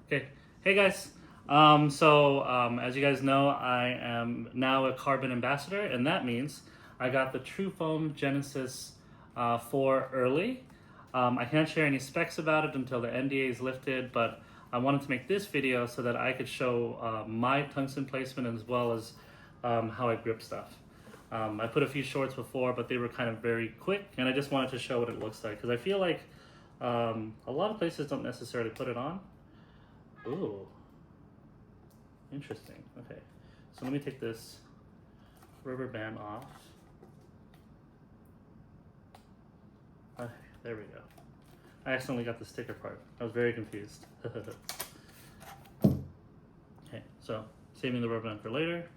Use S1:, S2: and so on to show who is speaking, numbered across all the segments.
S1: Okay, hey guys. As you guys know, I am now a CRBN Ambassador, and that means I got the Trufoam Genesis 4 early. I can't share any specs about it until the NDA is lifted, but I wanted to make this video so that I could show my tungsten placement as well as how I grip stuff. I put a few shorts before, but they were kind of very quick, and I just wanted to show what it looks like because I feel like a lot of places don't necessarily put it on. Ooh, interesting. Okay, so let me take this rubber band off. Okay, there we go. I accidentally got the sticker part. I was very confused. Okay, so saving the rubber band for later.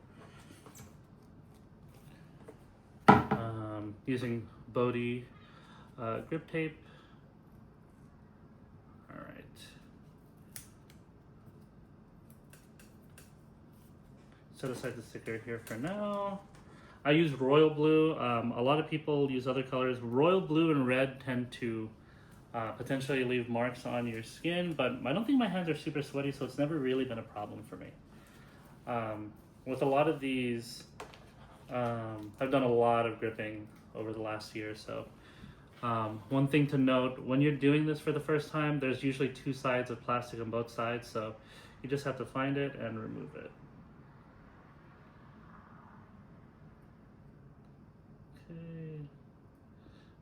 S1: Using Bodhi grip tape. All right. Set aside the sticker here for now. I use royal blue. A lot of people use other colors. Royal blue and red tend to potentially leave marks on your skin, but I don't think my hands are super sweaty, so it's never really been a problem for me. With a lot of these, I've done a lot of gripping over the last year or so. One thing to note, when you're doing this for the first time, there's usually two sides of plastic on both sides, so you just have to find it and remove it. Okay.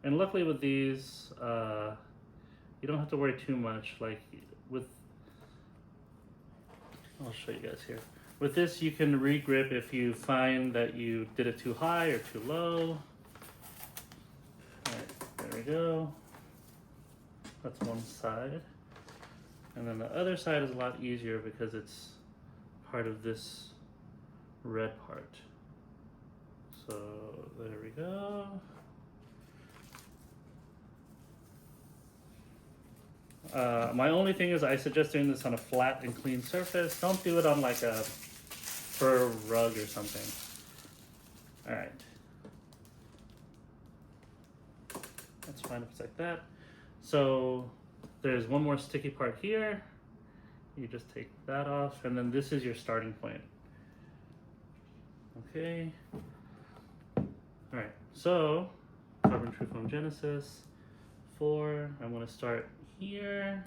S1: And luckily with these, you don't have to worry too much. Like with, I'll show you guys here. With this, you can re-grip if you find that you did it too high or too low. All right, there we go. That's one side. And then the other side is a lot easier because it's part of this red part. So there we go. My only thing is I suggest doing this on a flat and clean surface. Don't do it on like a fur rug or something. All right. That's fine if it's like that. So there's one more sticky part here. You just take that off, and then this is your starting point. Okay. All right, so CRBN Trufoam Genesis 4. I'm going to start here.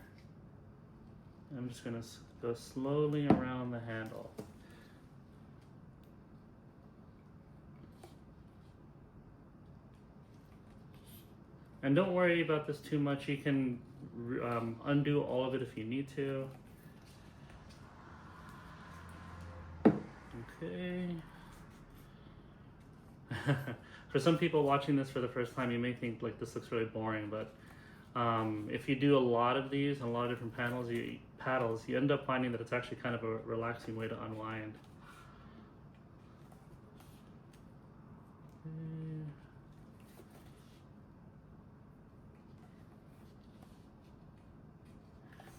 S1: I'm just going to go slowly around the handle. And don't worry about this too much. You can undo all of it if you need to. Okay. For some people watching this for the first time, you may think like this looks really boring, but if you do a lot of these and a lot of different paddles, you end up finding that it's actually kind of a relaxing way to unwind.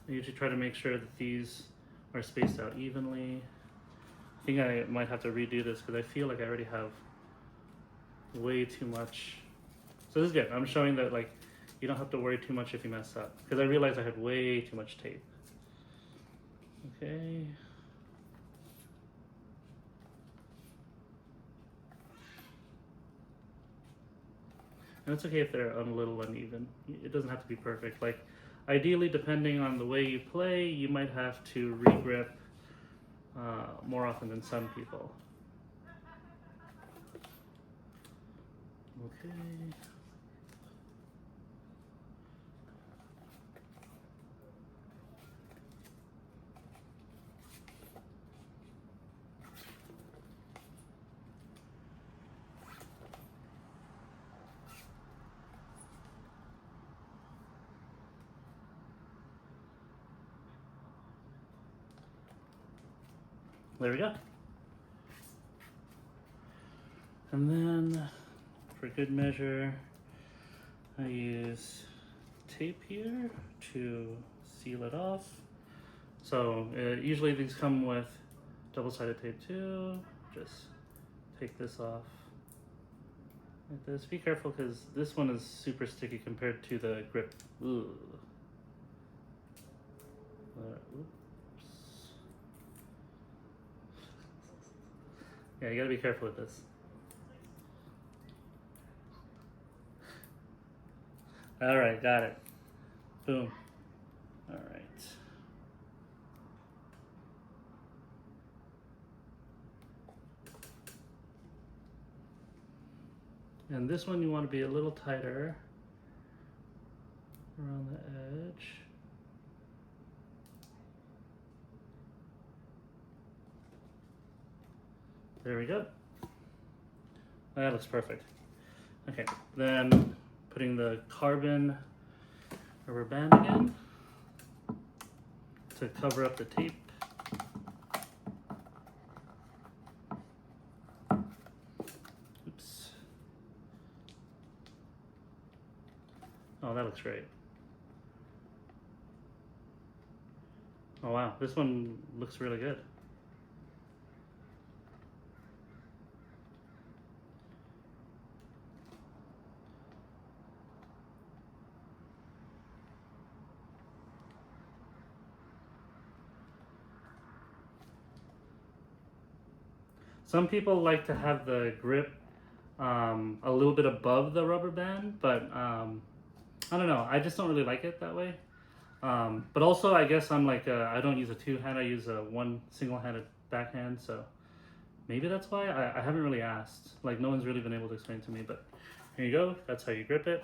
S1: I usually try to make sure that these are spaced out evenly. I think I might have to redo this because I feel like I already have way too much. So this is good. I'm showing that like you don't have to worry too much if you mess up, because I realized I had way too much tape. Okay. And it's okay if they're a little uneven. It doesn't have to be perfect. Like ideally, depending on the way you play, you might have to re-grip more often than some people. Okay. There we go. And then for good measure, I use tape here to seal it off. So usually these come with double-sided tape too. Just take this off like this. Be careful because this one is super sticky compared to the grip. Ooh. Yeah, you gotta be careful with this. All right, got it. Boom. All right. And this one you want to be a little tighter around the edge. There we go. That looks perfect. Okay, then putting the carbon rubber band again to cover up the tape. Oops. Oh, that looks great. Oh wow, this one looks really good. Some people like to have the grip a little bit above the rubber band, but I don't know. I just don't really like it that way. But also, I guess I'm like, I don't use a two-hand, I use a one single-handed backhand, so maybe that's why. I haven't really asked. Like, no one's really been able to explain to me, but here you go. That's how you grip it.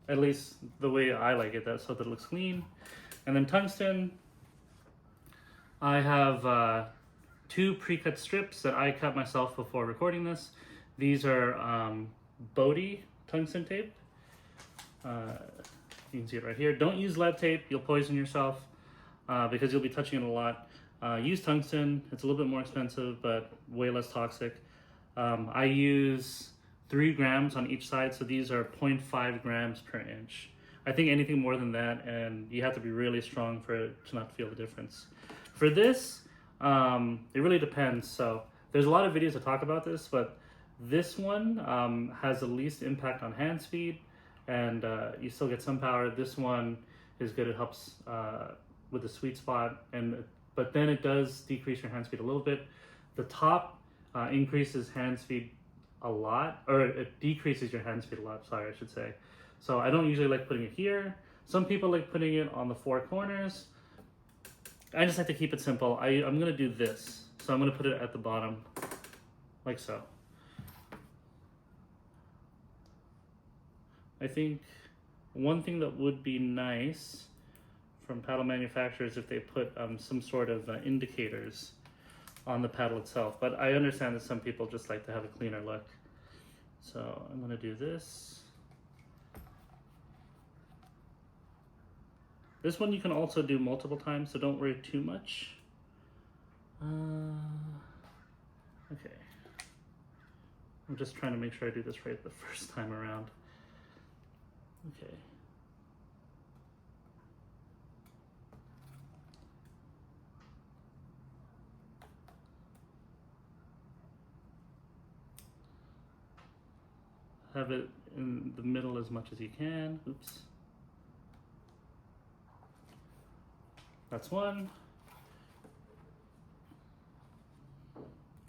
S1: At least the way I like it, that's so that it looks clean. And then tungsten, I have 2 pre-cut strips that I cut myself before recording this. These are Bodhi tungsten tape. You can see it right here. Don't use lead tape, you'll poison yourself because you'll be touching it a lot. Use tungsten, it's a little bit more expensive, but way less toxic. I use 3 grams on each side, so these are 0.5 grams per inch. I think anything more than that, and you have to be really strong for it to not feel the difference. For this, it really depends. So there's a lot of videos that talk about this, but this one has the least impact on hand speed, and you still get some power. This one is good. It helps with the sweet spot, but then it does decrease your hand speed a little bit. The top increases hand speed a lot, or it decreases your hand speed a lot, sorry, I should say. So I don't usually like putting it here. Some people like putting it on the 4 corners. I just like to keep it simple. I'm gonna do this. So I'm gonna put it at the bottom, like so. I think one thing that would be nice from paddle manufacturers if they put some sort of indicators on the paddle itself, but I understand that some people just like to have a cleaner look. So I'm gonna do this. This one you can also do multiple times, so don't worry too much. Okay. I'm just trying to make sure I do this right the first time around. Okay. Have it in the middle as much as you can. Oops. That's one.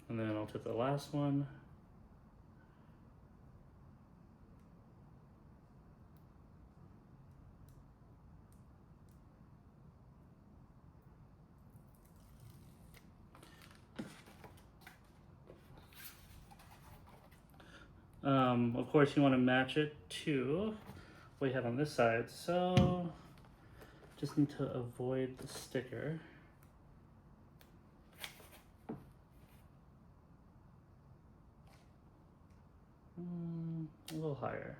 S1: And then I'll tip the last one. Of course, you want to match it to what you have on this side. So just need to avoid the sticker. A little higher.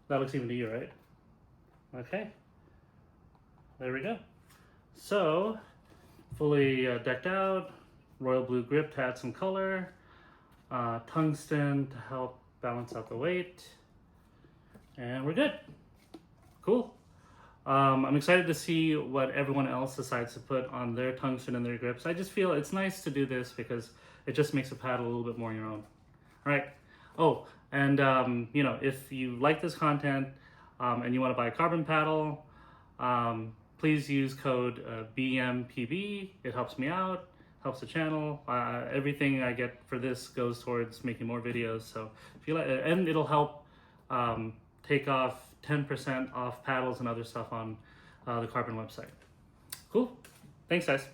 S1: That looks even to you, right? Okay. There we go. So, fully decked out, royal blue grip to add some color, tungsten to help balance out the weight, and we're good. Cool. I'm excited to see what everyone else decides to put on their tungsten and their grips. I just feel it's nice to do this because it just makes a paddle a little bit more your own. All right. Oh, and you know, if you like this content and you want to buy a carbon paddle, please use code BMPB. It helps me out, helps the channel. Everything I get for this goes towards making more videos. So if you like, and it'll help take off 10% off paddles and other stuff on the Carbon website. Cool. Thanks, guys.